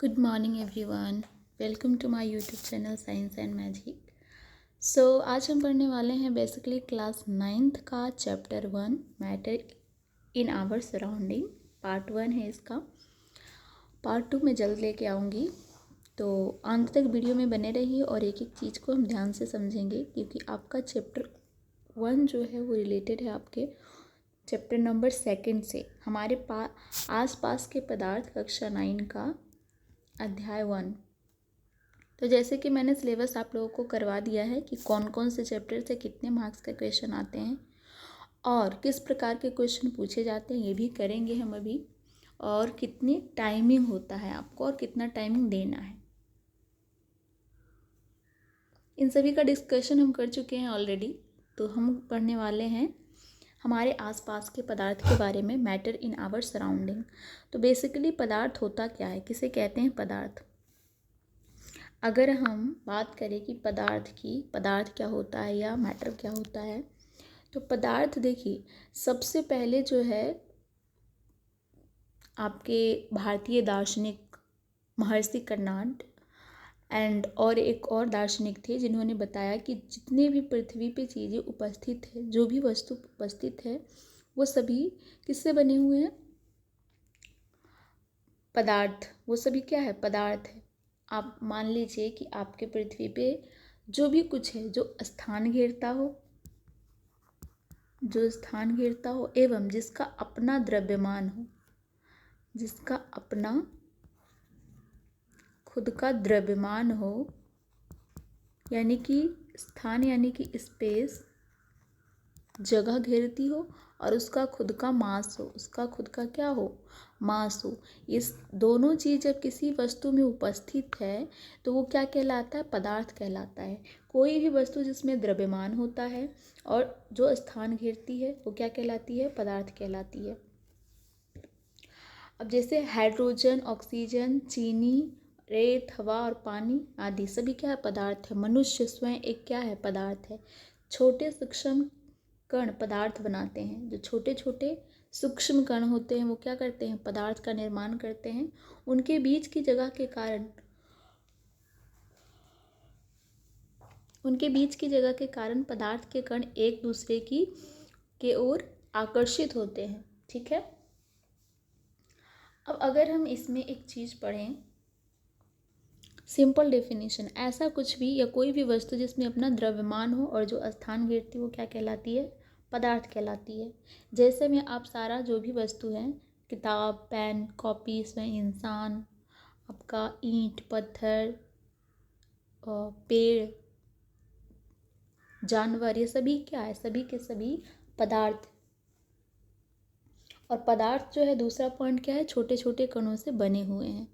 Good morning everyone. Welcome to my YouTube channel Science and Magic. आज हम पढ़ने वाले हैं बेसिकली क्लास 9th का chapter 1 matter in our surrounding. Part 1 है इसका। पार्ट 2 मैं जल्द लेके आऊँगी, तो अंत तक वीडियो में बने रहिए और एक एक चीज़ को हम ध्यान से समझेंगे, क्योंकि आपका चैप्टर 1 जो है वो रिलेटेड है आपके चैप्टर नंबर 2 से। हमारे आस पास के पदार्थ कक्षा 9 का अध्याय 1। तो जैसे कि मैंने सिलेबस आप लोगों को करवा दिया है कि कौन कौन से चैप्टर से कितने मार्क्स के क्वेश्चन आते हैं और किस प्रकार के क्वेश्चन पूछे जाते हैं, ये भी करेंगे हम अभी। और कितनी टाइमिंग होता है आपको और कितना टाइमिंग देना है, इन सभी का डिस्कशन हम कर चुके हैं ऑलरेडी। तो हम पढ़ने वाले हैं हमारे आसपास के पदार्थ के बारे में, मैटर इन आवर सराउंडिंग। तो बेसिकली पदार्थ होता क्या है, किसे कहते हैं पदार्थ। अगर हम बात करें कि पदार्थ क्या होता है या मैटर क्या होता है, तो पदार्थ देखिए सबसे पहले जो है आपके भारतीय दार्शनिक महर्षि कर्नाड एंड और एक और दार्शनिक थे, जिन्होंने बताया कि जितने भी पृथ्वी पे चीज़ें उपस्थित है, जो भी वस्तु उपस्थित है, वो सभी किससे बने हुए हैं, पदार्थ। वो सभी क्या है, पदार्थ है। आप मान लीजिए कि आपके पृथ्वी पे जो भी कुछ है, जो स्थान घेरता हो एवं जिसका अपना द्रव्यमान हो, जिसका अपना खुद का द्रव्यमान हो, यानी कि स्थान यानी कि स्पेस, जगह घेरती हो, और उसका खुद का मास हो, उसका खुद का क्या हो, मास हो। इस दोनों चीज़ जब किसी वस्तु में उपस्थित है तो वो क्या कहलाता है, पदार्थ कहलाता है। कोई भी वस्तु जिसमें द्रव्यमान होता है और जो स्थान घेरती है वो क्या कहलाती है, पदार्थ कहलाती है। अब जैसे हाइड्रोजन, ऑक्सीजन, चीनी, रेत, हवा और पानी आदि सभी क्या है, पदार्थ है। मनुष्य स्वयं एक क्या है, पदार्थ है। छोटे सूक्ष्म कण पदार्थ बनाते हैं। जो छोटे छोटे सूक्ष्म कण होते हैं वो क्या करते हैं, पदार्थ का निर्माण करते हैं। उनके बीच की जगह के कारण पदार्थ के कण एक दूसरे के ओर आकर्षित होते हैं। ठीक है। अब अगर हम इसमें एक चीज़ पढ़ें, सिंपल डेफिनेशन, ऐसा कुछ भी या कोई भी वस्तु जिसमें अपना द्रव्यमान हो और जो स्थान घेरती है वो क्या कहलाती है, पदार्थ कहलाती है। जैसे में आप सारा जो भी वस्तु है, किताब, पेन, कॉपी, इसमें इंसान, आपका ईंट, पत्थर, पेड़, जानवर, ये सभी क्या है, सभी के सभी पदार्थ। और पदार्थ जो है, दूसरा पॉइंट क्या है, छोटे छोटे कणों से बने हुए हैं।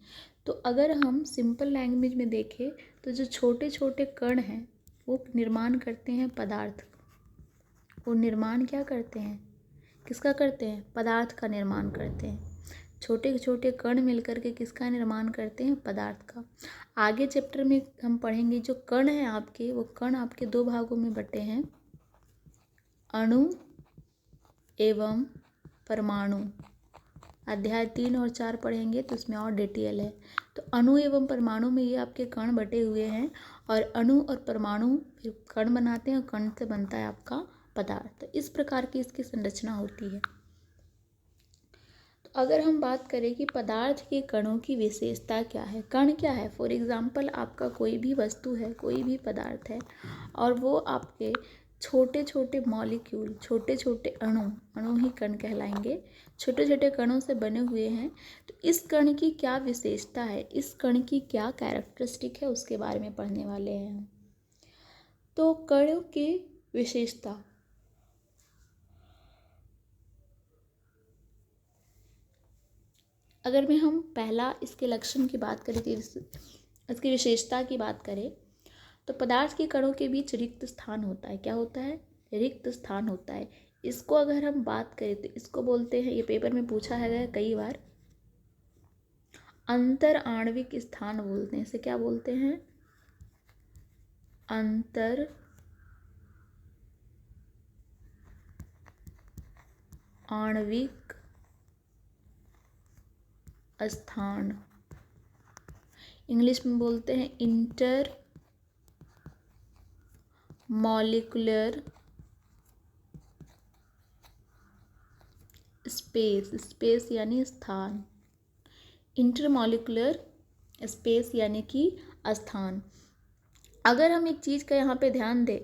तो अगर हम सिंपल लैंग्वेज में देखें तो जो छोटे छोटे कण हैं वो निर्माण करते हैं पदार्थ। वो निर्माण क्या करते हैं, किसका करते हैं, पदार्थ का निर्माण करते हैं। छोटे छोटे कण मिलकर के किसका निर्माण करते हैं, पदार्थ का। आगे चैप्टर में हम पढ़ेंगे जो कण हैं आपके, वो कण आपके दो भागों में बटे हैं, अणु एवं परमाणु। अध्याय 3 और 4 पढ़ेंगे तो इसमें और डिटेल है। तो अणु एवं परमाणु में ये आपके कण बटे हुए हैं, और अणु और परमाणु फिर कण बनाते हैं और कण से बनता है आपका पदार्थ। तो इस प्रकार की इसकी संरचना होती है। तो अगर हम बात करें कि पदार्थ के कणों की विशेषता क्या है, कण क्या है, फॉर एग्जाम्पल आपका कोई भी वस्तु है, कोई भी पदार्थ है, और वो आपके छोटे छोटे मॉलिक्यूल, छोटे छोटे अणु ही कण कहलाएंगे, छोटे छोटे कणों से बने हुए हैं। तो इस कण की क्या विशेषता है, इस कण की क्या कैरेक्टरिस्टिक है, उसके बारे में पढ़ने वाले हैं हम। तो कणों की विशेषता, अगर मैं हम पहला इसके लक्षण की बात करें, इसकी विशेषता की बात करें, तो पदार्थ के कणों के बीच रिक्त स्थान होता है। क्या होता है, रिक्त स्थान होता है। इसको अगर हम बात करें तो इसको बोलते हैं, ये पेपर में पूछा है कई बार, अंतर आणविक स्थान बोलते हैं। इसे क्या बोलते हैं, अंतर आणविक स्थान। इंग्लिश में बोलते हैं इंटर मॉलिक्यूलर स्पेस, स्पेस यानी स्थान, इंटरमॉलिक्यूलर स्पेस यानी कि स्थान। अगर हम एक चीज़ का यहाँ पे ध्यान दें,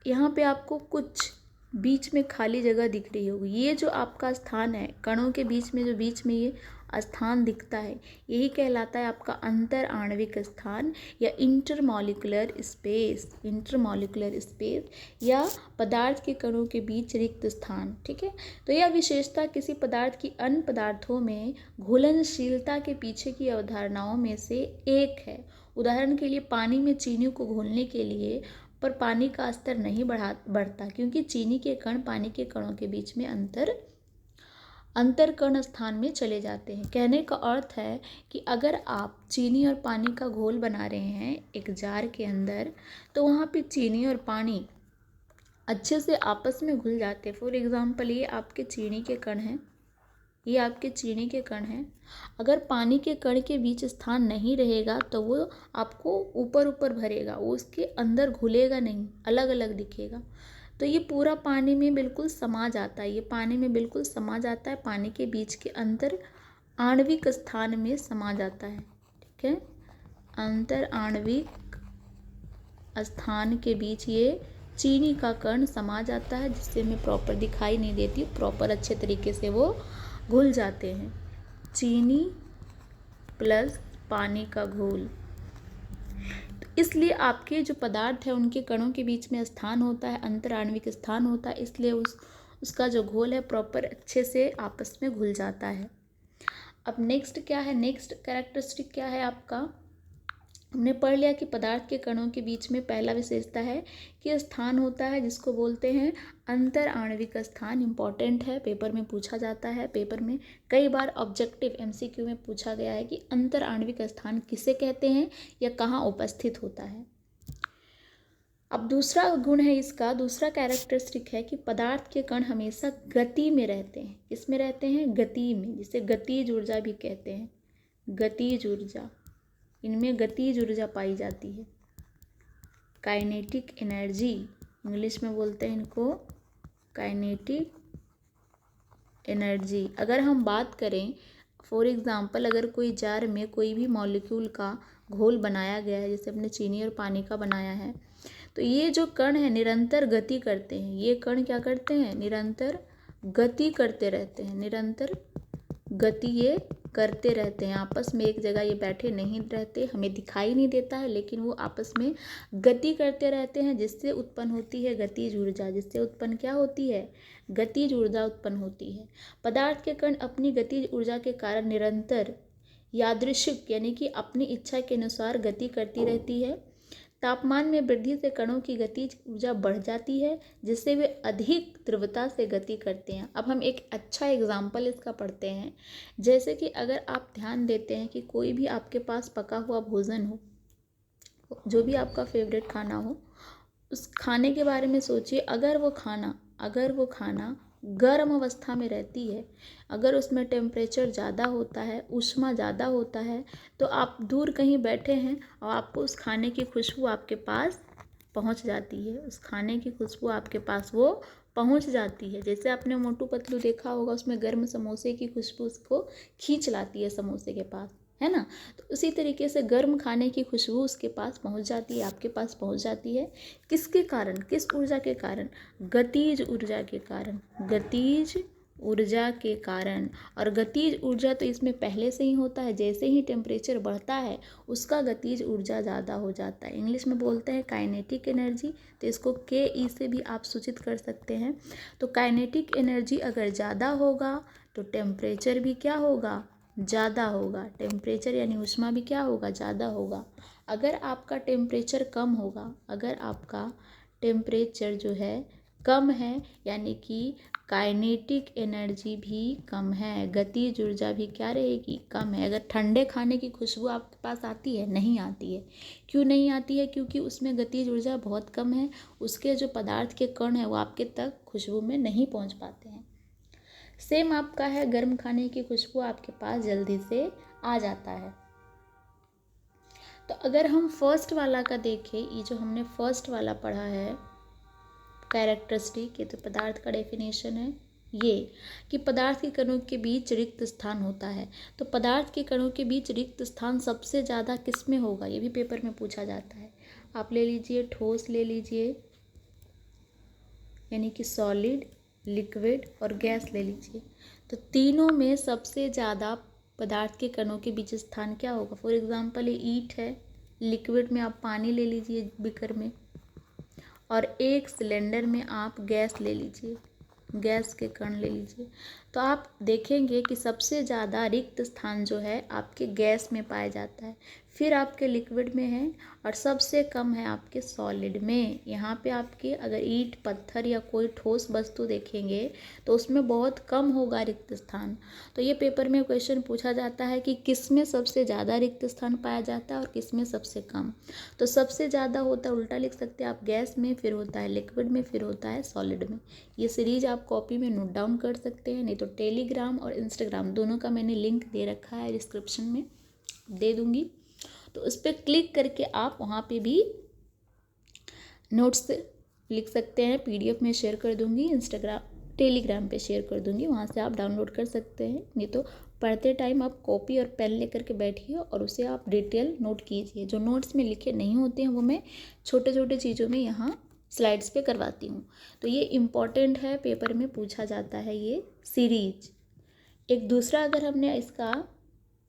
यहाँ पे आपको कुछ बीच में खाली जगह दिख रही होगी, ये जो आपका स्थान है कणों के बीच में, जो बीच में ये स्थान दिखता है, यही कहलाता है आपका अंतर आणविक स्थान या इंटरमॉलिक्यूलर स्पेस, इंटरमॉलिक्यूलर स्पेस या पदार्थ के कणों के बीच रिक्त स्थान। ठीक है, तो यह विशेषता किसी पदार्थ की अन्य पदार्थों में घुलनशीलता के पीछे की अवधारणाओं में से एक है। उदाहरण के लिए पानी में चीनी को घोलने के लिए पर पानी का स्तर नहीं बढ़ता, क्योंकि चीनी के कण पानी के कणों के बीच में अंतर कण स्थान में चले जाते हैं। कहने का अर्थ है कि अगर आप चीनी और पानी का घोल बना रहे हैं एक जार के अंदर, तो वहाँ पे चीनी और पानी अच्छे से आपस में घुल जाते हैं। फॉर एग्जाम्पल, ये आपके चीनी के कण हैं, ये आपके चीनी के कण हैं। अगर पानी के कण के बीच स्थान नहीं रहेगा तो वो आपको ऊपर ऊपर भरेगा, वो उसके अंदर घुलेगा नहीं, अलग अलग दिखेगा। तो ये पूरा पानी में बिल्कुल समा जाता है, ये पानी में बिल्कुल समा जाता है, पानी के बीच के अंतर आणविक स्थान में समा जाता है। ठीक है, अंतर आणविक स्थान के बीच ये चीनी का कण समा जाता है, जिससे हमें प्रॉपर दिखाई नहीं देती, प्रॉपर अच्छे तरीके से वो घुल जाते हैं। चीनी प्लस पानी का घोल, तो इसलिए आपके जो पदार्थ है उनके कणों के बीच में स्थान होता है, अंतर आणविक स्थान होता है, इसलिए उसका जो घोल है प्रॉपर अच्छे से आपस में घुल जाता है। अब नेक्स्ट क्या है, नेक्स्ट कैरेक्टरिस्टिक क्या है आपका, हमने पढ़ लिया कि पदार्थ के कणों के बीच में पहला विशेषता है कि स्थान होता है जिसको बोलते हैं अंतर आणविक स्थान। इंपॉर्टेंट है, पेपर में पूछा जाता है, पेपर में कई बार ऑब्जेक्टिव एमसीक्यू में पूछा गया है कि अंतर आणविक स्थान किसे कहते हैं या कहाँ उपस्थित होता है। अब दूसरा गुण है इसका, दूसरा कैरेक्टरिस्टिक है कि पदार्थ के कण हमेशा गति में रहते हैं। किसमें रहते हैं, गति में, जिसे गतिज ऊर्जा भी कहते हैं, गतिज ऊर्जा, इनमें गतिज ऊर्जा पाई जाती है। काइनेटिक एनर्जी, इंग्लिश में बोलते हैं इनको काइनेटिक एनर्जी। अगर हम बात करें, फॉर एग्जांपल, अगर कोई जार में कोई भी मॉलिक्यूल का घोल बनाया गया है, जैसे अपने चीनी और पानी का बनाया है, तो ये जो कण है निरंतर गति करते हैं। ये कण क्या करते हैं, निरंतर गति करते रहते हैं, निरंतर गति ये करते रहते हैं। आपस में एक जगह ये बैठे नहीं रहते, हमें दिखाई नहीं देता है, लेकिन वो आपस में गति करते रहते हैं, जिससे उत्पन्न होती है गतिज ऊर्जा, जिससे उत्पन्न क्या होती है, गतिज ऊर्जा उत्पन्न होती है। पदार्थ के कण अपनी गतिज ऊर्जा के कारण निरंतर यादृच्छिक यानी कि अपनी इच्छा के अनुसार गति करती रहती है। तापमान में वृद्धि से कणों की गतिज ऊर्जा बढ़ जाती है, जिससे वे अधिक तीव्रता से गति करते हैं। अब हम एक अच्छा एग्जाम्पल इसका पढ़ते हैं। जैसे कि अगर आप ध्यान देते हैं कि कोई भी आपके पास पका हुआ भोजन हो, जो भी आपका फेवरेट खाना हो, उस खाने के बारे में सोचिए। अगर वो खाना गर्म अवस्था में रहती है, अगर उसमें टेम्परेचर ज़्यादा होता है, ऊष्मा ज़्यादा होता है, तो आप दूर कहीं बैठे हैं और आपको उस खाने की खुशबू आपके पास पहुंच जाती है, उस खाने की खुशबू आपके पास वो पहुंच जाती है। जैसे आपने मोटू पतलू देखा होगा, उसमें गर्म समोसे की खुशबू उसको खींच लाती है समोसे के पास, है ना। तो उसी तरीके से गर्म खाने की खुशबू उसके पास पहुंच जाती है, आपके पास पहुंच जाती है। किसके कारण, किस ऊर्जा के कारण, गतिज ऊर्जा के कारण, गतिज ऊर्जा के कारण। और गतिज ऊर्जा तो इसमें पहले से ही होता है, जैसे ही टेम्परेचर बढ़ता है उसका गतिज ऊर्जा ज़्यादा हो जाता है। इंग्लिश में बोलते हैं काइनेटिक एनर्जी, तो इसको के से भी आप सूचित कर सकते हैं। तो काइनेटिक एनर्जी अगर ज़्यादा होगा तो टेम्परेचर भी क्या होगा, ज़्यादा होगा। टेम्परेचर यानी ऊष्मा भी क्या होगा, ज़्यादा होगा। अगर आपका टेम्परेचर कम होगा, अगर आपका टेम्परेचर जो है कम है, यानी कि काइनेटिक एनर्जी भी कम है, गतिज ऊर्जा भी क्या रहेगी, कम है। अगर ठंडे खाने की खुशबू आपके पास आती है, नहीं आती है। क्यों नहीं आती है, क्योंकि उसमें गतिज ऊर्जा बहुत कम है, उसके जो पदार्थ के कण हैं वो आपके तक खुशबू में नहीं पहुंच पाते हैं। सेम आपका है, गर्म खाने की खुशबू आपके पास जल्दी से आ जाता है। तो अगर हम फर्स्ट वाला का देखें, ये जो हमने फर्स्ट वाला पढ़ा है कैरेक्टरिस्टिक, ये तो पदार्थ का डेफिनेशन है, ये कि पदार्थ के कणों के बीच रिक्त स्थान होता है। तो पदार्थ के कणों के बीच रिक्त स्थान सबसे ज़्यादा किस में होगा, ये भी पेपर में पूछा जाता है। आप ले लीजिए ठोस, ले लीजिए यानी कि सॉलिड, लिक्विड और गैस ले लीजिए। तो तीनों में सबसे ज़्यादा पदार्थ के कणों के बीच स्थान क्या होगा। फॉर एग्जांपल ये ईंट है, लिक्विड में आप पानी ले लीजिए बीकर में, और एक सिलेंडर में आप गैस ले लीजिए, गैस के कण ले लीजिए। तो आप देखेंगे कि सबसे ज़्यादा रिक्त स्थान जो है आपके गैस में पाया जाता है, फिर आपके लिक्विड में है, और सबसे कम है आपके सॉलिड में। यहाँ पे आपके अगर ईंट, पत्थर या कोई ठोस वस्तु देखेंगे तो उसमें बहुत कम होगा रिक्त स्थान। तो ये पेपर में क्वेश्चन पूछा जाता है कि किस में सबसे ज़्यादा रिक्त स्थान पाया जाता है और किस में सबसे कम। तो सबसे ज़्यादा होता है, उल्टा लिख सकते हैं आप, गैस में, फिर होता है लिक्विड में, फिर होता है सॉलिड में। ये सीरीज आप कॉपी में नोट डाउन कर सकते हैं, नहीं तो टेलीग्राम और इंस्टाग्राम दोनों का मैंने लिंक दे रखा है, डिस्क्रिप्शन में दे दूँगी। तो उस पर क्लिक करके आप वहाँ पे भी नोट्स लिख सकते हैं, PDF में शेयर कर दूँगी, टेलीग्राम पे शेयर कर दूँगी, वहाँ से आप डाउनलोड कर सकते हैं। नहीं तो पढ़ते टाइम आप कॉपी और पेन लेकर के बैठिए और उसे आप डिटेल नोट कीजिए। जो नोट्स में लिखे नहीं होते हैं वो मैं छोटे छोटे चीज़ों में यहाँ स्लाइड्स पे करवाती हूँ। तो ये इम्पॉर्टेंट है, पेपर में पूछा जाता है ये सीरीज। एक दूसरा अगर हमने इसका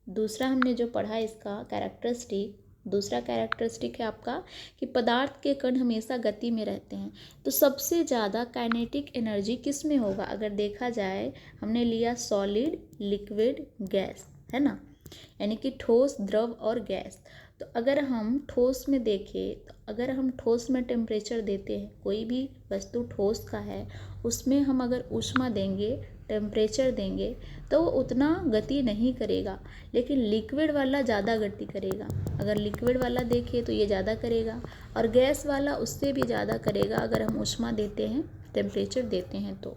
दूसरा हमने जो पढ़ा इसका कैरेक्टरिस्टिक, दूसरा कैरेक्टरिस्टिक है आपका कि पदार्थ के कण हमेशा गति में रहते हैं। तो सबसे ज़्यादा काइनेटिक एनर्जी किस में होगा। अगर देखा जाए, हमने लिया सॉलिड, लिक्विड, गैस, है ना, यानी कि ठोस, द्रव और गैस। तो अगर हम ठोस में देखें, तो अगर हम ठोस में टेम्परेचर देते हैं, कोई भी वस्तु ठोस का है, उसमें हम अगर ऊष्मा देंगे, टेम्परेचर देंगे, तो वो उतना गति नहीं करेगा। लेकिन लिक्विड वाला ज़्यादा गति करेगा। अगर लिक्विड वाला देखें तो ये ज़्यादा करेगा, और गैस वाला उससे भी ज़्यादा करेगा अगर हम ऊष्मा देते हैं, टेम्परेचर देते हैं। तो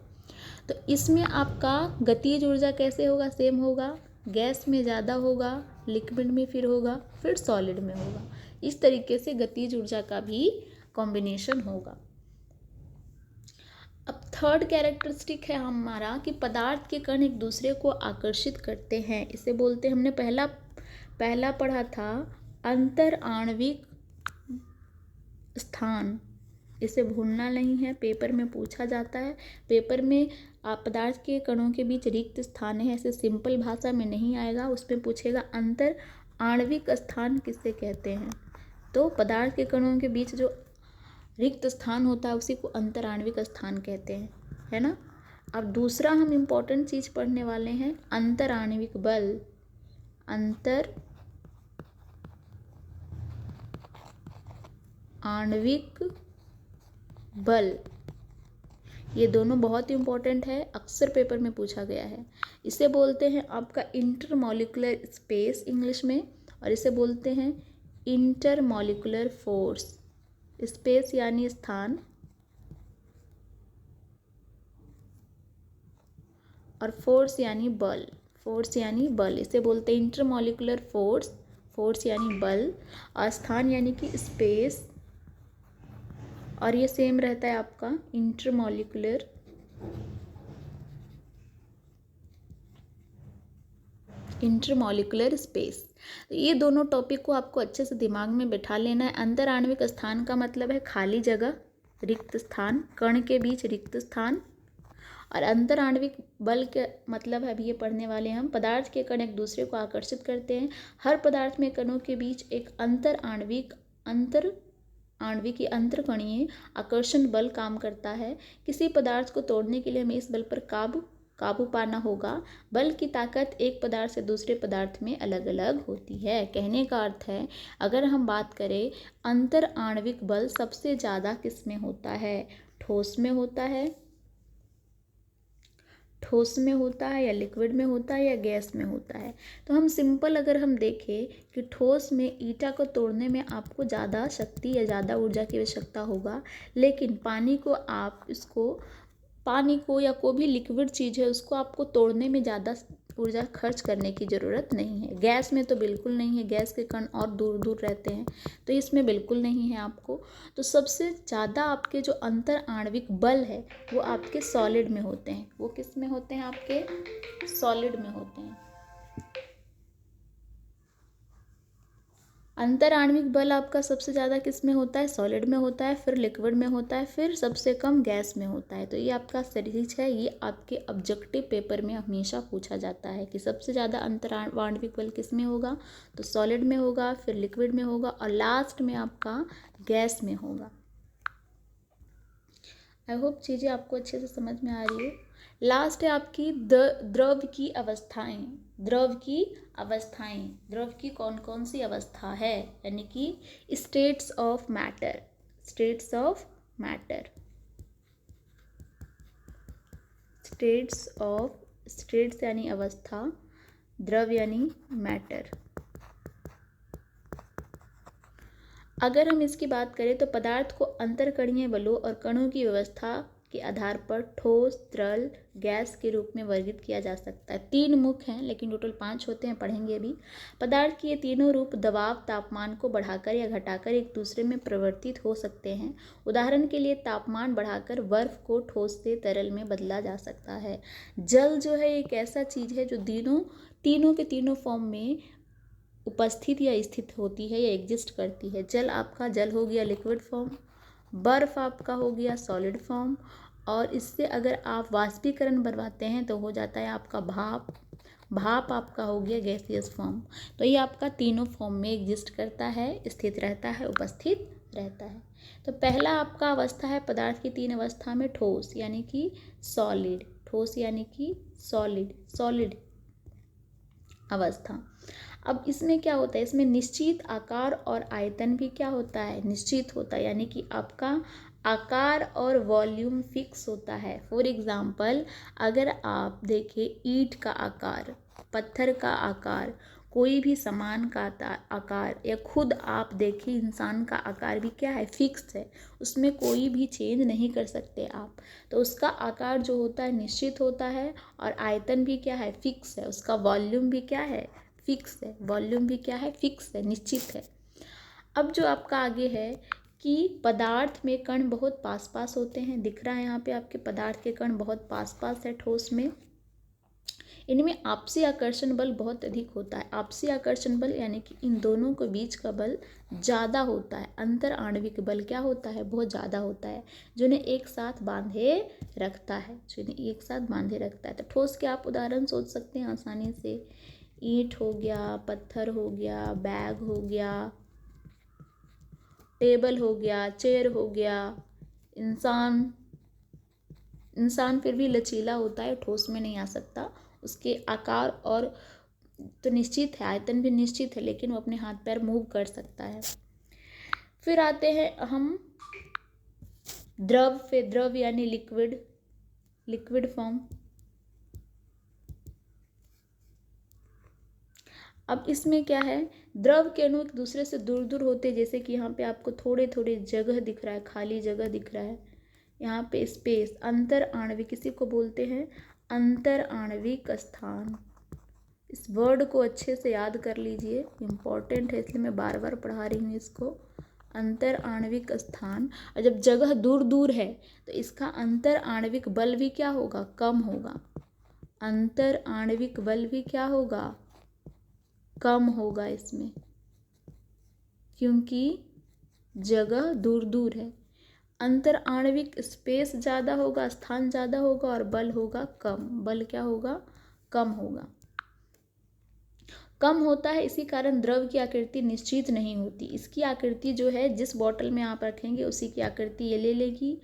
इसमें आपका गतिज ऊर्जा कैसे होगा, सेम होगा, गैस में ज़्यादा होगा, लिक्विड में फिर होगा, फिर सॉलिड में होगा। इस तरीके से गतिज ऊर्जा का भी कॉम्बिनेशन होगा। अब थर्ड कैरेक्टरिस्टिक है हमारा कि पदार्थ के कण एक दूसरे को आकर्षित करते हैं। इसे बोलते हैं, हमने पहला पढ़ा था अंतर आणविक स्थान। इसे भूलना नहीं है, पेपर में पूछा जाता है। पेपर में आप पदार्थ के कणों के बीच रिक्त स्थान है, ऐसे सिंपल भाषा में नहीं आएगा, उसमें पूछेगा अंतर आणविक स्थान किसे कहते हैं। तो पदार्थ के कणों के बीच जो रिक्त स्थान होता है उसी को अंतर आणविक स्थान कहते हैं, है ना। अब दूसरा हम इम्पोर्टेंट चीज़ पढ़ने वाले हैं, अंतर आणविक बल। अंतर आणविक बल, ये दोनों बहुत इम्पोर्टेंट है, अक्सर पेपर में पूछा गया है। इसे बोलते हैं आपका इंटरमॉलिक्यूलर स्पेस इंग्लिश में, और इसे बोलते हैं इंटरमॉलिक्यूलर फोर्स। स्पेस यानी स्थान और फोर्स यानी बल, फोर्स यानी बल, इसे बोलते हैं इंटरमॉलिक्यूलर फोर्स। फोर्स यानी बल और स्थान यानी कि स्पेस, और ये सेम रहता है आपका इंटरमॉलिक्यूलर स्पेस। तो ये दोनों टॉपिक को आपको अच्छे से दिमाग में बैठा लेना है। अंतर आणविक स्थान का मतलब है खाली जगह, रिक्त स्थान, कण के बीच रिक्त स्थान। और अंतर आणविक बल के मतलब है, अभी ये पढ़ने वाले हैं हम, पदार्थ के कण एक दूसरे को आकर्षित करते हैं। हर पदार्थ में कणों के बीच एक अंतर आणविक अंतरकणीय आकर्षण बल काम करता है। किसी पदार्थ को तोड़ने के लिए हमें इस बल पर काबू पाना होगा। बल की ताकत एक पदार्थ से दूसरे पदार्थ में अलग अलग होती है। कहने का अर्थ है, अगर हम बात करें अंतर आणविक बल सबसे ज़्यादा किस में होता है, ठोस में होता है या लिक्विड में होता है या गैस में होता है। तो हम सिंपल अगर हम देखें कि ठोस में ईटा को तोड़ने में आपको ज़्यादा शक्ति या ज़्यादा ऊर्जा की आवश्यकता होगा, लेकिन पानी को या कोई भी लिक्विड चीज़ है उसको आपको तोड़ने में ज़्यादा ऊर्जा खर्च करने की ज़रूरत नहीं है। गैस में तो बिल्कुल नहीं है, गैस के कण और दूर दूर रहते हैं, तो इसमें बिल्कुल नहीं है आपको। तो सबसे ज़्यादा आपके जो अंतर आणविक बल है वो आपके सॉलिड में होते हैं। वो किस में होते हैं? आपके सॉलिड में होते हैं। अंतर आणविक बल आपका सबसे ज़्यादा किस में होता है? सॉलिड में होता है, फिर लिक्विड में होता है, फिर सबसे कम गैस में होता है। तो ये आपका सीरीज है, ये आपके ऑब्जेक्टिव पेपर में हमेशा पूछा जाता है कि सबसे ज़्यादा अंतर आणविक बल किस में होगा? तो सॉलिड में होगा, फिर लिक्विड में होगा और लास्ट में आपका गैस में होगा। आई होप चीज़ें आपको अच्छे से समझ में आ रही हो। लास्ट है आपकी द्रव की अवस्थाएं। द्रव की अवस्थाएं, द्रव की कौन कौन सी अवस्था है, यानी कि states of matter. States of matter, states यानी अवस्था, द्रव यानी मैटर। अगर हम इसकी बात करें तो पदार्थ को अंतरकणीय बलों और कणों की व्यवस्था के आधार पर ठोस, तरल, गैस के रूप में वर्गीकृत किया जा सकता है। 3 मुख्य हैं, लेकिन टोटल 5 होते हैं, पढ़ेंगे अभी। पदार्थ के ये तीनों रूप दबाव, तापमान को बढ़ाकर या घटाकर एक दूसरे में परिवर्तित हो सकते हैं। उदाहरण के लिए तापमान बढ़ाकर बर्फ को ठोस से तरल में बदला जा सकता है। जल जो है एक ऐसा चीज़ है जो तीनों के तीनों फॉर्म में उपस्थित या स्थित होती है या एग्जिस्ट करती है। जल आपका जल हो गया लिक्विड फॉर्म, बर्फ आपका हो गया सॉलिड फॉर्म, और इससे अगर आप वाष्पीकरण बनवाते हैं तो हो जाता है आपका भाप, भाप आपका हो गया गैसियस फॉर्म। तो ये आपका तीनों फॉर्म में एग्जिस्ट करता है, स्थित रहता है, उपस्थित रहता है। तो पहला आपका अवस्था है पदार्थ की 3 अवस्था में ठोस यानी कि सॉलिड, ठोस यानी कि सॉलिड अवस्था। अब इसमें क्या होता है? इसमें निश्चित आकार और आयतन भी क्या होता है? निश्चित होता है, यानी कि आपका आकार और वॉल्यूम फिक्स होता है। फॉर एग्जाम्पल अगर आप देखें ईंट का आकार, पत्थर का आकार, कोई भी सामान का आकार, या खुद आप देखें इंसान का आकार भी क्या है? फिक्स है, उसमें कोई भी चेंज नहीं कर सकते आप। तो उसका आकार जो होता है निश्चित होता है और आयतन भी क्या है? फिक्स है। उसका वॉल्यूम भी क्या है? फिक्स है। वॉल्यूम भी क्या है? फिक्स है, निश्चित है। अब जो आपका आगे है कि पदार्थ में कण बहुत पास पास होते हैं। दिख रहा है यहाँ पे आपके पदार्थ के कण बहुत पास पास है ठोस में। इनमें आपसी आकर्षण बल बहुत अधिक होता है। आपसी आकर्षण बल यानी कि इन दोनों के बीच का बल ज़्यादा होता है। अंतर आणविक बल क्या होता है? बहुत ज़्यादा होता है, जो इन्हें एक साथ बांधे रखता है, तो ठोस के आप उदाहरण सोच सकते हैं आसानी से। ईंट हो गया, पत्थर हो गया, बैग हो गया, टेबल हो गया, चेयर हो गया। इंसान फिर भी लचीला होता है, ठोस में नहीं आ सकता। उसके आकार और तो निश्चित है, आयतन भी निश्चित है, लेकिन वो अपने हाथ पैर मूव कर सकता है। फिर आते हैं हम द्रव यानी लिक्विड फॉर्म। अब इसमें क्या है? द्रव के अणु एक दूसरे से दूर दूर होते हैं, जैसे कि यहाँ पे आपको थोड़े थोड़े जगह दिख रहा है, खाली जगह दिख रहा है, यहाँ पे स्पेस। अंतर आणविक, किसी को बोलते हैं अंतर आणविक स्थान। इस वर्ड को अच्छे से याद कर लीजिए, इम्पॉर्टेंट है, इसलिए मैं बार बार पढ़ा रही हूँ इसको। अंतर आणविक स्थान। और जब जगह दूर दूर है तो इसका अंतर आणविक बल भी क्या होगा? कम होगा। अंतर आणविक बल भी क्या होगा? कम होगा इसमें, क्योंकि जगह दूर दूर है। अंतर आणविक स्पेस ज़्यादा होगा, स्थान ज़्यादा होगा, और बल होगा कम। बल क्या होगा? कम होगा। कम होता है, इसी कारण द्रव की आकृति निश्चित नहीं होती। इसकी आकृति जो है जिस बॉटल में आप रखेंगे उसी की आकृति ये ले लेगी,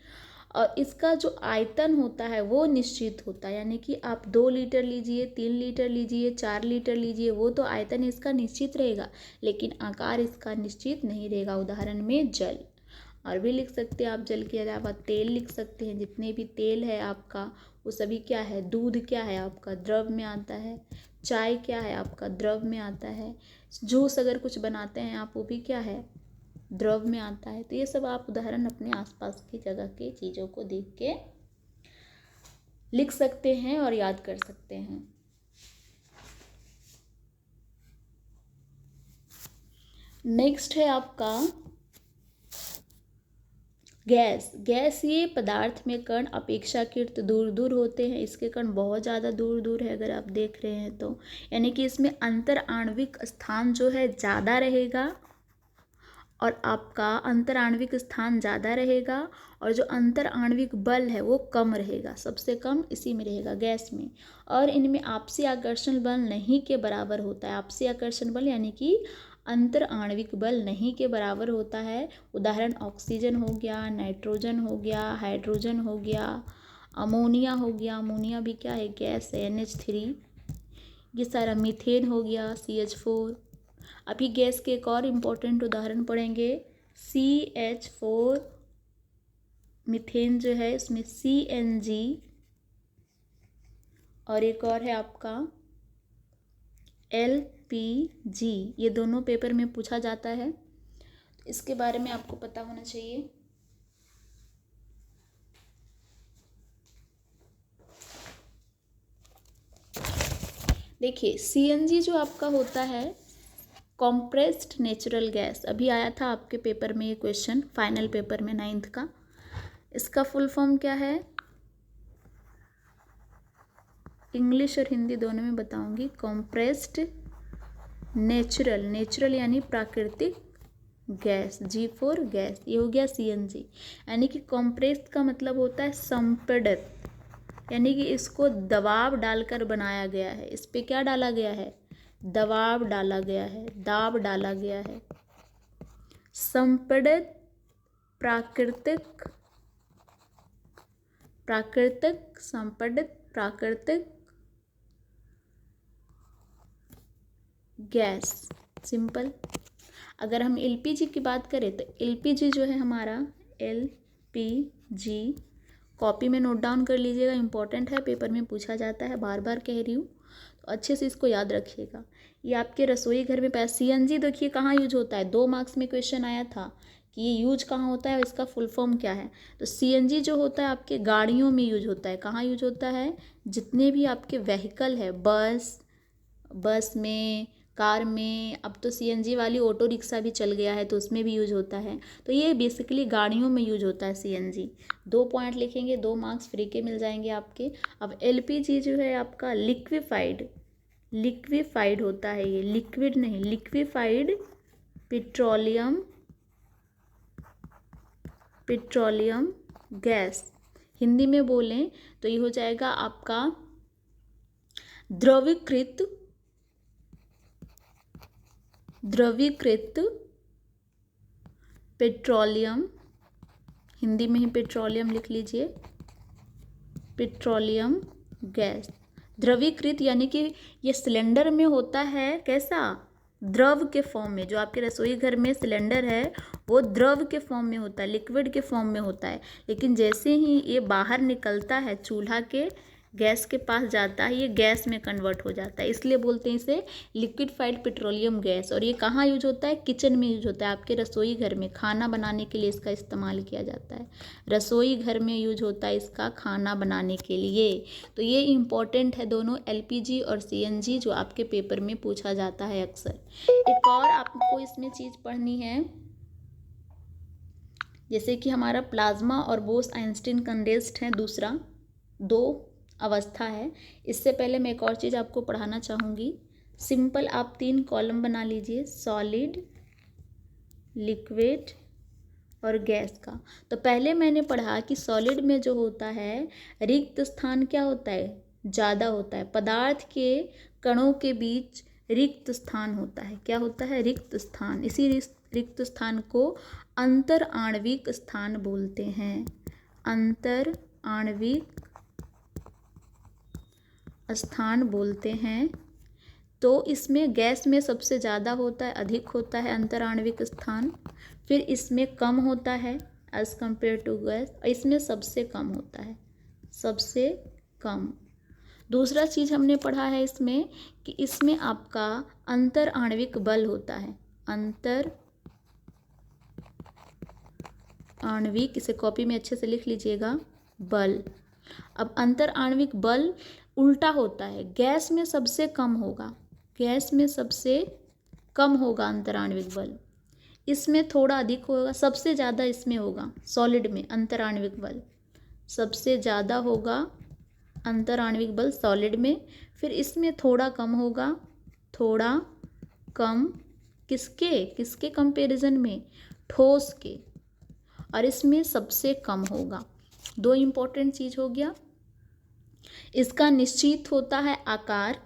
और इसका जो आयतन होता है वो निश्चित होता है। यानी कि आप 2 लीटर लीजिए, 3 लीटर लीजिए, 4 लीटर लीजिए, वो तो आयतन इसका निश्चित रहेगा, लेकिन आकार इसका निश्चित नहीं रहेगा। उदाहरण में जल, और भी लिख सकते हैं आप, जल के अलावा तेल लिख सकते हैं। जितने भी तेल है आपका वो सभी क्या है? दूध क्या है आपका? द्रव में आता है। चाय क्या है आपका? द्रव में आता है। जूस अगर कुछ बनाते हैं आप, वो भी क्या है? द्रव में आता है। तो ये सब आप उदाहरण अपने आसपास की जगह के चीज़ों को देख के लिख सकते हैं और याद कर सकते हैं। नेक्स्ट है आपका गैस। गैस ये पदार्थ में कण अपेक्षाकृत दूर दूर होते हैं, इसके कण बहुत ज़्यादा दूर दूर है अगर आप देख रहे हैं तो, यानी कि इसमें अंतर आणविक स्थान जो है ज़्यादा रहेगा और आपका अंतर आणविक स्थान ज़्यादा रहेगा और जो अंतर आणविक बल है वो कम रहेगा, सबसे कम इसी में रहेगा गैस में। और इनमें आपसी आकर्षण बल नहीं के बराबर होता है। आपसी आकर्षण बल यानी कि अंतर आणविक बल नहीं के बराबर होता है। उदाहरण ऑक्सीजन हो गया, नाइट्रोजन हो गया, हाइड्रोजन हो गया, अमोनिया हो गया। अमोनिया भी क्या है, गैस है, NH3। ये सारा मीथेन हो गया, CH4। अभी गैस के एक और इम्पोर्टेंट उदाहरण पढ़ेंगे, CH4। मीथेन जो है इसमें CNG, और एक और है आपका LPG। ये दोनों पेपर में पूछा जाता है, तो इसके बारे में आपको पता होना चाहिए। देखिए CNG जो आपका होता है कॉम्प्रेस्ड नेचुरल गैस, अभी आया था आपके पेपर में ये क्वेश्चन, फाइनल पेपर में 9th का। इसका फुल फॉर्म क्या है, इंग्लिश और हिंदी दोनों में बताऊंगी। कॉम्प्रेस्ड नेचुरल, नेचुरल यानी प्राकृतिक गैस, G4 गैस, ये हो गया CNG। यानी कि कॉम्प्रेस्ड का मतलब होता है संपीड़ित, यानी कि इसको दबाव डालकर बनाया गया है। इस पे क्या डाला गया है, दबाव डाला गया है, दाब डाला गया है। संपीड़ित प्राकृतिक, प्राकृतिक संपीड़ित प्राकृतिक गैस, सिंपल। अगर हम LPG की बात करें तो LPG जो है हमारा, LPG कॉपी में नोट डाउन कर लीजिएगा, इंपॉर्टेंट है, पेपर में पूछा जाता है, बार बार कह रही हूँ, तो अच्छे से इसको याद रखिएगा। ये आपके रसोई घर में CNG देखिए कहाँ यूज होता है, 2 मार्क्स में क्वेश्चन आया था कि ये यूज कहाँ होता है और इसका फुल फॉर्म क्या है। तो CNG जो होता है आपके गाड़ियों में यूज होता है। कहाँ यूज होता है, जितने भी आपके व्हीकल है, बस में, कार में, अब तो CNG वाली ऑटो रिक्शा भी चल गया है तो उसमें भी यूज होता है। तो ये बेसिकली गाड़ियों में यूज होता है CNG। 2 पॉइंट लिखेंगे, 2 मार्क्स फ्री के मिल जाएंगे आपके। अब LPG जो है आपका लिक्विफाइड, लिक्विफाइड होता है, ये लिक्विड नहीं, लिक्विफाइड पेट्रोलियम गैस। हिंदी में बोलें तो ये हो जाएगा आपका द्रवीकृत पेट्रोलियम, हिंदी में ही पेट्रोलियम लिख लीजिए, पेट्रोलियम गैस। द्रवीकृत यानी कि ये सिलेंडर में होता है कैसा, द्रव के फॉर्म में। जो आपके रसोई घर में सिलेंडर है वो द्रव के फॉर्म में होता है, लिक्विड के फॉर्म में होता है। लेकिन जैसे ही ये बाहर निकलता है, चूल्हा के गैस के पास जाता है, ये गैस में कन्वर्ट हो जाता है, इसलिए बोलते हैं इसे लिक्विफाइड पेट्रोलियम गैस। और ये कहाँ यूज होता है, किचन में यूज होता है, आपके रसोई घर में खाना बनाने के लिए इसका इस्तेमाल किया जाता है। रसोई घर में यूज होता है इसका खाना बनाने के लिए। तो ये इम्पॉर्टेंट है दोनों, LPG और CNG, जो आपके पेपर में पूछा जाता है अक्सर। एक और आपको इसमें चीज़ पढ़नी है, जैसे कि हमारा प्लाज्मा और बोस आइंस्टीन कंडेंस्ड है, दूसरा 2 अवस्था है। इससे पहले मैं एक और चीज़ आपको पढ़ाना चाहूँगी। सिंपल आप 3 कॉलम बना लीजिए, सॉलिड, लिक्विड और गैस का। तो पहले मैंने पढ़ा कि सॉलिड में जो होता है रिक्त स्थान क्या होता है, ज़्यादा होता है। पदार्थ के कणों के बीच रिक्त स्थान होता है, क्या होता है, रिक्त स्थान। इसी रिक्त स्थान को अंतर आणविक स्थान बोलते हैं, अंतर आणविक स्थान बोलते हैं। तो इसमें गैस में सबसे ज़्यादा होता है, अधिक होता है अंतर आणविक स्थान, फिर इसमें कम होता है एज़ कम्पेयर टू गैस, और इसमें सबसे कम होता है, सबसे कम। दूसरा चीज़ हमने पढ़ा है इसमें कि इसमें आपका अंतर आणविक बल होता है, अंतर आणविक, इसे कॉपी में अच्छे से लिख लीजिएगा, बल। अब अंतर आणविक बल उल्टा होता है, गैस में सबसे कम होगा, गैस में सबसे कम होगा अंतर आणविक बल, इसमें थोड़ा अधिक होगा, सबसे ज़्यादा इसमें होगा सॉलिड में अंतराण्विक बल, सबसे ज़्यादा होगा अंतराण्विक बल सॉलिड में। फिर इसमें थोड़ा कम होगा, थोड़ा कम किसके किसके कंपैरिजन में, ठोस के। और इसमें सबसे कम होगा। दो इंपॉर्टेंट चीज हो गया। इसका निश्चित होता है आकार,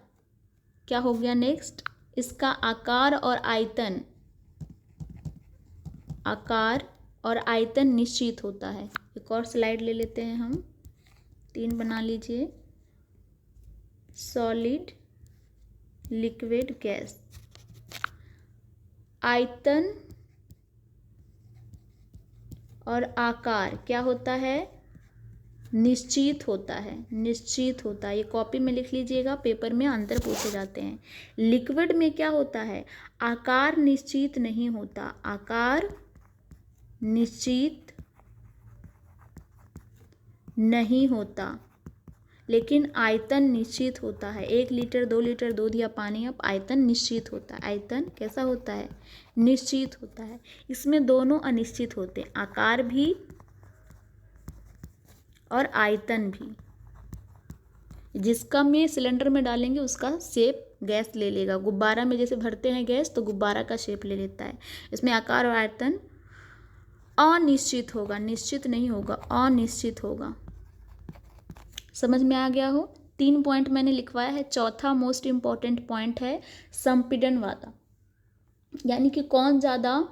क्या हो गया नेक्स्ट, इसका आकार और आयतन, आकार और आयतन निश्चित होता है। एक और स्लाइड ले लेते हैं हम, 3 बना लीजिए। Solid, liquid, gas. आयतन और आकार क्या होता है, निश्चित होता है, निश्चित होता है। ये कॉपी में लिख लीजिएगा, पेपर में आंसर पूछे जाते हैं। लिक्विड में क्या होता है, आकार निश्चित नहीं होता, आकार निश्चित नहीं होता, लेकिन आयतन निश्चित होता है। 1 लीटर 2 लीटर दूध या पानी, अब आयतन निश्चित होता है। आयतन कैसा होता है, निश्चित होता है। इसमें दोनों अनिश्चित होते हैं, आकार भी और आयतन भी। जिसका में सिलेंडर में डालेंगे उसका शेप गैस ले लेगा। गुब्बारा में जैसे भरते हैं गैस तो गुब्बारा का शेप ले लेता है। इसमें आकार और आयतन अनिश्चित होगा, निश्चित नहीं होगा, अनिश्चित होगा। समझ में आ गया हो। 3 पॉइंट मैंने लिखवाया है। चौथा मोस्ट इंपॉर्टेंट पॉइंट है संपीड़न वाला, यानी कि कौन ज़्यादा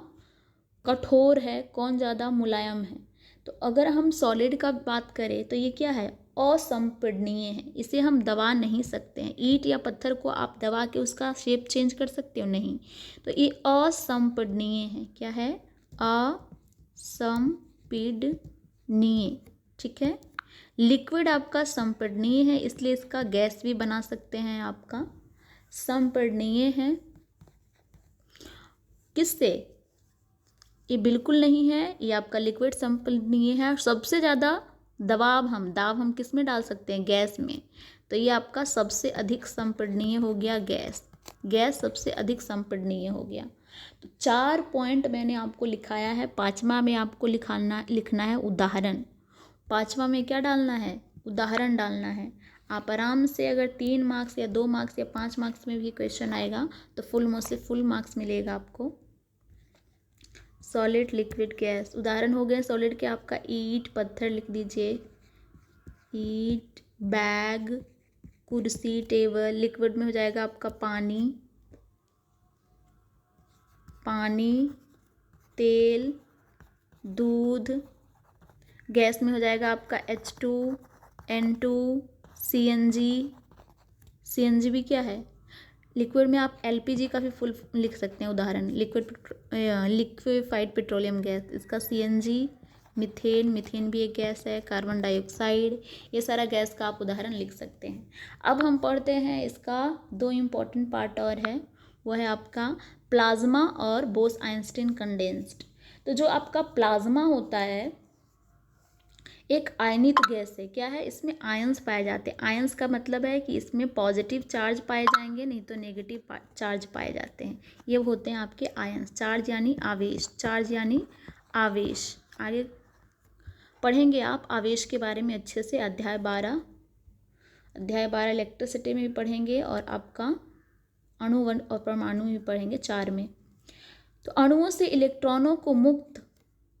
कठोर है, कौन ज़्यादा मुलायम है। तो अगर हम सॉलिड का बात करें तो ये क्या है, असंपीडनीय है, इसे हम दबा नहीं सकते हैं। ईंट या पत्थर को आप दबा के उसका शेप चेंज कर सकते हो, नहीं। तो ये असंपीडनीय है, क्या है, असंपीडनीय, ठीक है। लिक्विड आपका संपीडनीय है, इसलिए इसका गैस भी बना सकते हैं, आपका संपीडनीय है। किससे, ये बिल्कुल नहीं है, ये आपका लिक्विड संपीडनीय है। और सबसे ज़्यादा दाब हम किस में डाल सकते हैं, गैस में। तो ये आपका सबसे अधिक संपीडनीय हो गया, गैस। गैस सबसे अधिक संपीडनीय हो गया। तो 4 पॉइंट मैंने आपको लिखाया है। 5वां में आपको लिखना है उदाहरण। 5वां में क्या डालना है, उदाहरण डालना है। आप आराम से, अगर 3 मार्क्स या 2 मार्क्स या 5 मार्क्स में भी क्वेश्चन आएगा तो फुल मार्क्स मिलेगा आपको। Solid, liquid, gas. उदाहरण हो गए सॉलिड के आपका ईंट, पत्थर लिख दीजिए, ईंट, बैग, कुर्सी, टेबल। लिक्विड में हो जाएगा आपका पानी, पानी, तेल, दूध। गैस में हो जाएगा आपका H2, N2, CNG। CNG भी क्या है, लिक्विड में आप LPG का भी फुल लिख सकते हैं उदाहरण, लिक्विफाइड पेट्रोलियम गैस, इसका CNG। मीथेन, मीथेन भी एक गैस है। कार्बन डाइऑक्साइड, ये सारा गैस का आप उदाहरण लिख सकते हैं। अब हम पढ़ते हैं इसका 2 इम्पॉर्टेंट पार्ट और है, वो है आपका प्लाज्मा और बोस-आइंस्टीन कंडेंस्ड। तो जो आपका प्लाज्मा होता है एक आयनित गैस है, क्या है, इसमें आयंस पाए जाते हैं। आयंस का मतलब है कि इसमें पॉजिटिव चार्ज पाए जाएंगे, नहीं तो नेगेटिव चार्ज पाए जाते हैं। ये होते हैं आपके आयंस। चार्ज यानी आवेश, चार्ज यानी आवेश। आगे पढ़ेंगे आप आवेश के बारे में अच्छे से। अध्याय 12 इलेक्ट्रिसिटी में भी पढ़ेंगे, और आपका अणु और परमाणु में भी पढ़ेंगे 4 में। तो अणुओं से इलेक्ट्रॉनों को मुक्त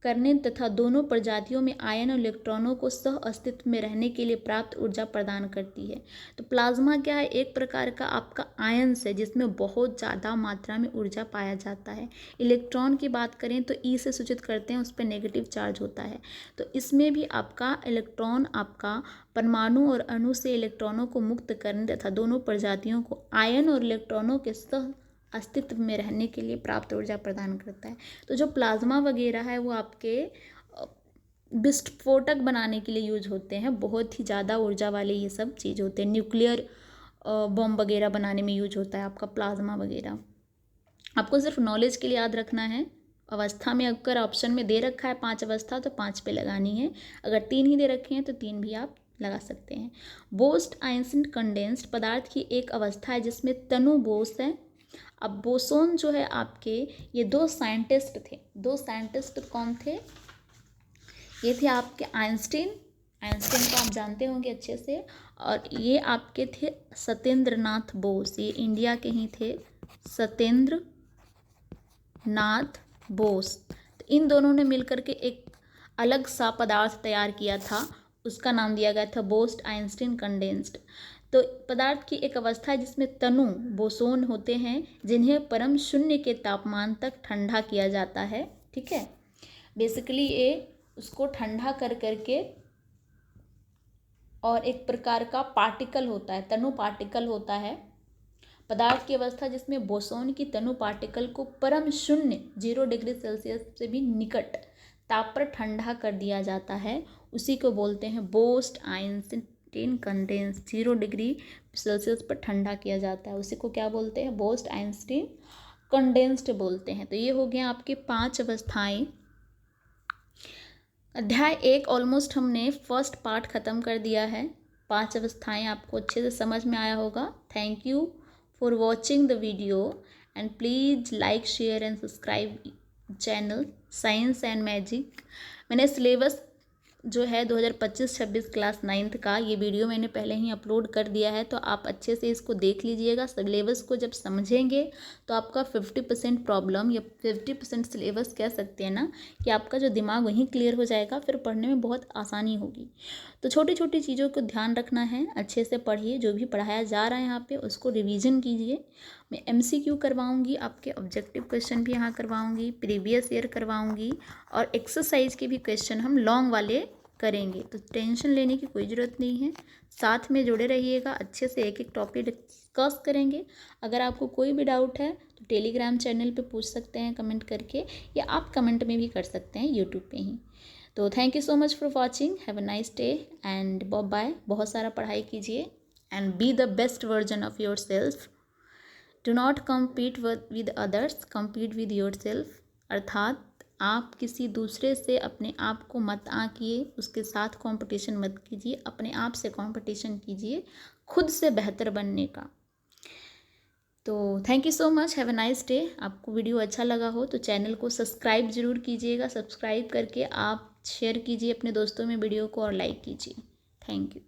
करने तथा दोनों प्रजातियों में आयन और इलेक्ट्रॉनों को सह अस्तित्व में रहने के लिए प्राप्त ऊर्जा प्रदान करती है। तो प्लाज्मा क्या है, एक प्रकार का आपका आयंस है जिसमें बहुत ज़्यादा मात्रा में ऊर्जा पाया जाता है। इलेक्ट्रॉन की बात करें तो ई से सूचित करते हैं, उस पर नेगेटिव चार्ज होता है। तो इसमें भी आपका इलेक्ट्रॉन आपका परमाणु और अणु से इलेक्ट्रॉनों को मुक्त करने तथा दोनों प्रजातियों को आयन और इलेक्ट्रॉनों के सह अस्तित्व में रहने के लिए प्राप्त ऊर्जा प्रदान करता है। तो जो प्लाज्मा वगैरह है वो आपके विस्फोटक बनाने के लिए यूज होते हैं। बहुत ही ज़्यादा ऊर्जा वाले ये सब चीज़ होते हैं। न्यूक्लियर बम वगैरह बनाने में यूज होता है आपका प्लाज्मा वगैरह। आपको सिर्फ नॉलेज के लिए याद रखना है। अवस्था में अगर ऑप्शन में दे रखा है 5 अवस्था तो 5 पे लगानी है। अगर 3 ही दे रखे हैं तो 3 भी आप लगा सकते हैं। बोस्ट-आइंस्टीन कंडेंस्ड पदार्थ की एक अवस्था है जिसमें तनु बोस है अब बोसोन जो है आपके, ये दो साइंटिस्ट थे। दो साइंटिस्ट कौन थे? ये थे आपके आइंस्टीन। आइंस्टीन को आप जानते होंगे अच्छे से। और ये आपके थे सत्येंद्र नाथ बोस। ये इंडिया के ही थे, सत्येंद्र नाथ बोस। तो इन दोनों ने मिलकर के एक अलग सा पदार्थ तैयार किया था, उसका नाम दिया गया था बोस्ट आइंस्टीन कंडेंस्ड। तो पदार्थ की एक अवस्था है जिसमें तनु बोसोन होते हैं, जिन्हें परम शून्य के तापमान तक ठंडा किया जाता है। ठीक है, बेसिकली ये उसको ठंडा कर करके, और एक प्रकार का पार्टिकल होता है, तनु पार्टिकल होता है, पदार्थ की अवस्था जिसमें बोसोन की तनु पार्टिकल को परम शून्य 0 डिग्री सेल्सियस से भी निकट ताप पर ठंडा कर दिया जाता है, उसी को बोलते हैं boast Einstein condense. 0 degree Celsius पर ठंडा किया जाता है, उसी को क्या बोलते हैं? बोस्ट आइंस्टीन कंडेंस्ड बोलते हैं। तो ये हो गया आपके 5 अवस्थाएं। अध्याय 1 ऑलमोस्ट हमने फर्स्ट पार्ट ख़त्म कर दिया है। 5 अवस्थाएं आपको अच्छे से समझ में आया होगा। Thank you for watching the video and please like, share and subscribe channel science and magic. मैंने सिलेबस जो है 2025-26 क्लास 9th का ये वीडियो मैंने पहले ही अपलोड कर दिया है, तो आप अच्छे से इसको देख लीजिएगा। सिलेबस को जब समझेंगे तो आपका 50% प्रॉब्लम या 50% सिलेबस कह सकते हैं ना, कि आपका जो दिमाग वहीं क्लियर हो जाएगा, फिर पढ़ने में बहुत आसानी होगी। तो छोटी छोटी चीज़ों को ध्यान रखना है, अच्छे से पढ़िए, जो भी पढ़ाया जा रहा है यहाँ पर उसको रिविज़न कीजिए। मैं MCQ करवाऊँगी, आपके ऑब्जेक्टिव क्वेश्चन भी यहाँ करवाऊँगी, प्रीवियस ईयर करवाऊँगी, और एक्सरसाइज के भी क्वेश्चन हम लॉन्ग वाले करेंगे। तो टेंशन लेने की कोई ज़रूरत नहीं है, साथ में जुड़े रहिएगा, अच्छे से एक एक टॉपिक डिस्कस करेंगे। अगर आपको कोई भी डाउट है तो टेलीग्राम चैनल पे पूछ सकते हैं कमेंट करके, या आप कमेंट में भी कर सकते हैं यूट्यूब पे ही। तो thank you so much for watching, have a nice day and bye bye. बहुत सारा पढ़ाई कीजिए and be the best version of yourself. Do not compete with others, compete with yourself. अर्थात आप किसी दूसरे से अपने आप को मत आंकिए, उसके साथ कंपटीशन मत कीजिए, अपने आप से कंपटीशन कीजिए खुद से बेहतर बनने का। तो thank you so much, have a nice day. आपको वीडियो अच्छा लगा हो तो चैनल को सब्सक्राइब जरूर कीजिएगा। सब्सक्राइब करके आप शेयर कीजिए अपने दोस्तों में वीडियो को और लाइक कीजिए। Thank you.